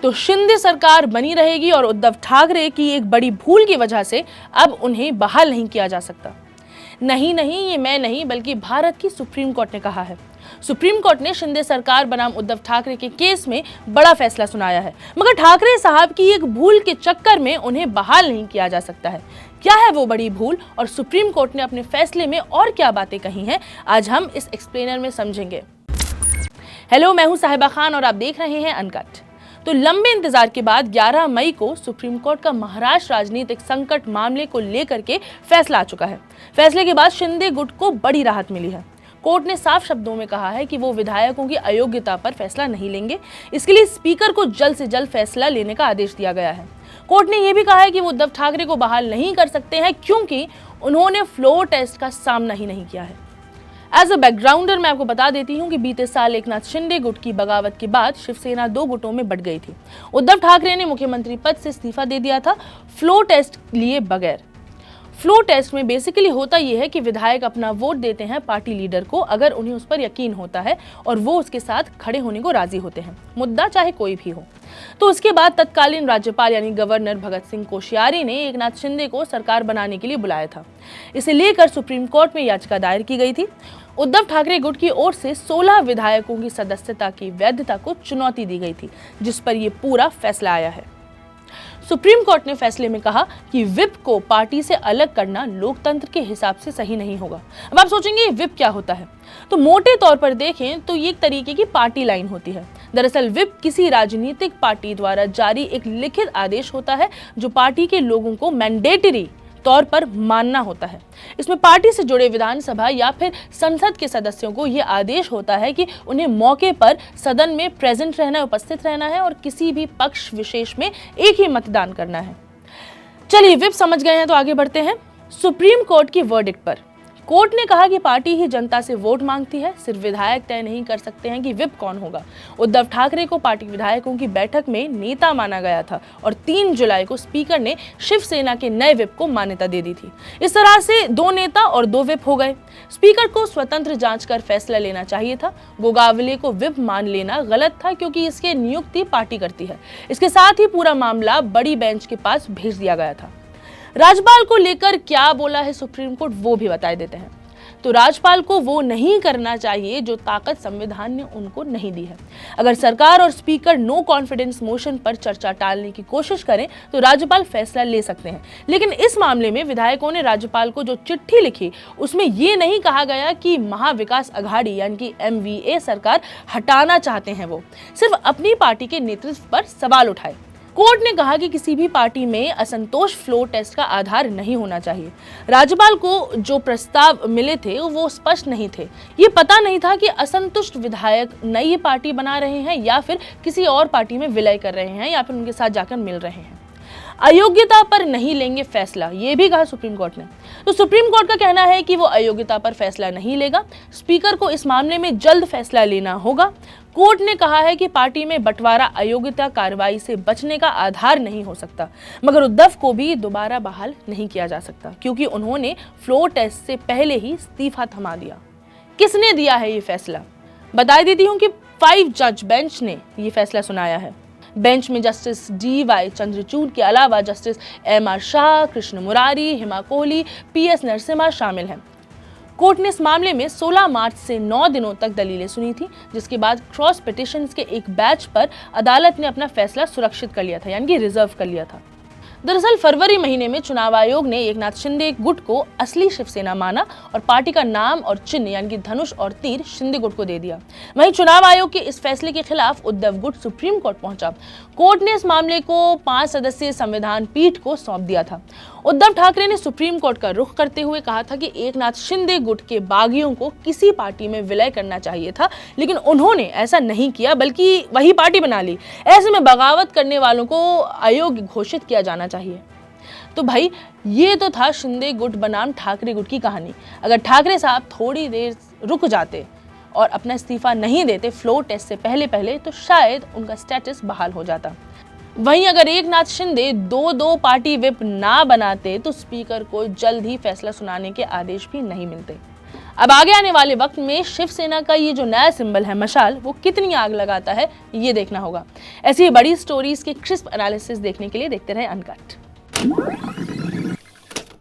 तो शिंदे सरकार बनी रहेगी और उद्धव ठाकरे की एक बड़ी भूल की वजह से अब उन्हें बहाल नहीं किया जा सकता। नहीं, ये मैं नहीं बल्कि भारत की सुप्रीम कोर्ट ने कहा है। सुप्रीम कोर्ट ने शिंदे सरकार बनाम उद्धव ठाकरे के केस में बड़ा फैसला सुनाया है, मगर ठाकरे साहब की एक भूल के चक्कर में उन्हें बहाल नहीं किया जा सकता है। क्या है वो बड़ी भूल और सुप्रीम कोर्ट ने अपने फैसले में और क्या बातें कही हैं, आज हम इस एक्सप्लेनर में समझेंगे। हेलो, मैं हूं साहिबा खान और आप देख रहे हैं अनकट। तो लंबे इंतजार के बाद 11 मई को सुप्रीम कोर्ट का महाराष्ट्र राजनीतिक संकट मामले को लेकर के फैसला आ चुका है। फैसले के बाद शिंदे गुट को बड़ी राहत मिली है। कोर्ट ने साफ शब्दों में कहा है कि वो विधायकों की अयोग्यता पर फैसला नहीं लेंगे। इसके लिए स्पीकर को जल्द से जल्द फैसला लेने का आदेश दिया गया है। कोर्ट ने यह भी कहा है कि वो उद्धव ठाकरे को बहाल नहीं कर सकते हैं क्योंकि उन्होंने फ्लोर टेस्ट का सामना ही नहीं किया है। एज अ बैकग्राउंडर मैं आपको बता देती हूँ कि बीते साल एकनाथ शिंदे गुट की बगावत के बाद शिवसेना 2 गुटों में बंट गई थी। उद्धव ठाकरे ने मुख्यमंत्री पद से इस्तीफा दे दिया था फ्लोर टेस्ट लिए बगैर। फ्लोर टेस्ट में बेसिकली होता यह है कि विधायक अपना वोट देते हैं पार्टी लीडर को अगर उन्हें उस पर यकीन होता है और वो उसके साथ खड़े होने को राजी होते हैं, मुद्दा चाहे कोई भी हो। तो उसके बाद तत्कालीन राज्यपाल यानी गवर्नर भगत सिंह कोश्यारी ने एकनाथ शिंदे को सरकार बनाने के लिए बुलाया था। इसे लेकर सुप्रीम कोर्ट में याचिका दायर की गई थी। उद्धव ठाकरे गुट की ओर से 16 विधायकों की सदस्यता की वैधता को चुनौती दी गई थी, जिस पर यह पूरा फैसला आया है। सुप्रीम कोर्ट ने फैसले में कहा कि विप को पार्टी से अलग करना लोकतंत्र के हिसाब से सही नहीं होगा। अब आप सोचेंगे विप क्या होता है, तो मोटे तौर पर देखें तो ये एक तरीके की पार्टी लाइन होती है। दरअसल विप किसी राजनीतिक पार्टी द्वारा जारी एक लिखित आदेश होता है जो पार्टी के लोगों को मैंडेटरी तौर पर मानना होता है। इसमें पार्टी से जुड़े विधानसभा या फिर संसद के सदस्यों को यह आदेश होता है कि उन्हें मौके पर सदन में प्रेजेंट रहना, उपस्थित रहना है और किसी भी पक्ष विशेष में एक ही मतदान करना है। चलिए, विप समझ गए हैं तो आगे बढ़ते हैं सुप्रीम कोर्ट की वर्डिक्ट पर। कोर्ट ने कहा कि पार्टी ही जनता से वोट मांगती है, सिर्फ विधायक तय नहीं कर सकते हैं कि विप कौन होगा। उद्धव ठाकरे को पार्टी विधायकों की बैठक में नेता माना गया था और 3 जुलाई को स्पीकर ने शिवसेना के नए विप को मान्यता दे दी थी। इस तरह से 2 नेता और 2 विप हो गए। स्पीकर को स्वतंत्र जांच कर फैसला लेना चाहिए था। गोगावले को विप मान लेना गलत था क्योंकि इसकी नियुक्ति पार्टी करती है। इसके साथ ही पूरा मामला बड़ी बेंच के पास भेज दिया गया था। राज्यपाल को लेकर क्या बोला है सुप्रीम कोर्ट, वो भी बता देते हैं। तो राज्यपाल को वो नहीं करना चाहिए जो ताकत संविधान ने उनको नहीं दी है। अगर सरकार और स्पीकर नो कॉन्फिडेंस मोशन पर चर्चा टालने की कोशिश करें तो राज्यपाल फैसला ले सकते हैं। लेकिन इस मामले में विधायकों ने राज्यपाल को जो चिट्ठी लिखी उसमें ये नहीं कहा गया कि महाविकास अघाड़ी यानी कि MVA सरकार हटाना चाहते हैं, वो सिर्फ अपनी पार्टी के नेतृत्व पर सवाल उठाए। कोर्ट ने कहा कि किसी भी पार्टी में असंतोष फ्लोर टेस्ट का आधार नहीं होना चाहिए। राज्यपाल को जो प्रस्ताव मिले थे वो स्पष्ट नहीं थे। ये पता नहीं था कि असंतुष्ट विधायक नई पार्टी बना रहे हैं या फिर किसी और पार्टी में विलय कर रहे हैं या फिर उनके साथ जाकर मिल रहे हैं। अयोग्यता पर नहीं लेंगे फैसला, ये भी कहा सुप्रीम कोर्ट ने। तो सुप्रीम कोर्ट का कहना है कि वो अयोग्यता पर फैसला नहीं लेगा। स्पीकर को इस मामले में जल्द फैसला लेना होगा। कोर्ट ने कहा है कि पार्टी में बंटवारा अयोग्यता कार्रवाई से बचने का आधार नहीं हो सकता, मगर उद्धव को भी दोबारा बहाल नहीं किया जा सकता क्योंकि उन्होंने फ्लोर टेस्ट से पहले ही इस्तीफा थमा दिया। किसने दिया है ये फैसला, बता देती हूँ कि 5 जज बेंच ने ये फैसला सुनाया है। बेंच में जस्टिस DY चंद्रचूड़ के अलावा जस्टिस MR शाह, कृष्ण मुरारी, हिमा कोहली, PS नरसिम्हा शामिल हैं। कोर्ट ने इस मामले में 16 मार्च से 9 दिनों तक दलीलें सुनी थी, जिसके बाद क्रॉस पिटिशंस के एक बैच पर अदालत ने अपना फैसला सुरक्षित कर लिया था, यानी कि रिजर्व कर लिया था। दरअसल फरवरी महीने में चुनाव आयोग ने एकनाथ शिंदे गुट को असली शिवसेना माना और पार्टी का नाम और चिन्ह यानी कि धनुष और तीर शिंदे गुट को दे दिया। वहीं चुनाव आयोग के इस फैसले के खिलाफ उद्धव गुट सुप्रीम कोर्ट पहुंचा। कोर्ट ने इस मामले को 5 सदस्यीय संविधान पीठ को सौंप दिया था। उद्धव ठाकरे ने सुप्रीम कोर्ट का रुख करते हुए कहा था कि एकनाथ शिंदे गुट के बागियों को किसी पार्टी में विलय करना चाहिए था, लेकिन उन्होंने ऐसा नहीं किया बल्कि वही पार्टी बना ली। ऐसे में बगावत करने वालों को अयोग्य घोषित किया जाना चाहिए। तो भाई ये तो था शिंदे गुट बनाम ठाकरे गुट की कहानी। अगर ठाकरे साहब थोड़ी देर रुक जाते और अपना इस्तीफा नहीं देते फ्लोर टेस्ट से पहले तो शायद उनका स्टेटस बहाल हो जाता। वहीं अगर एकनाथ शिंदे 2 पार्टी विप ना बनाते तो स्पीकर को जल्द ही फैसला सुनाने के आदेश भी नहीं मिलते। अब आगे आने वाले वक्त में शिवसेना का ये जो नया सिंबल है मशाल, वो कितनी आग लगाता है ये देखना होगा। ऐसी बड़ी स्टोरीज के क्रिस्प एनालिसिस देखने के लिए देखते रहे अनकट।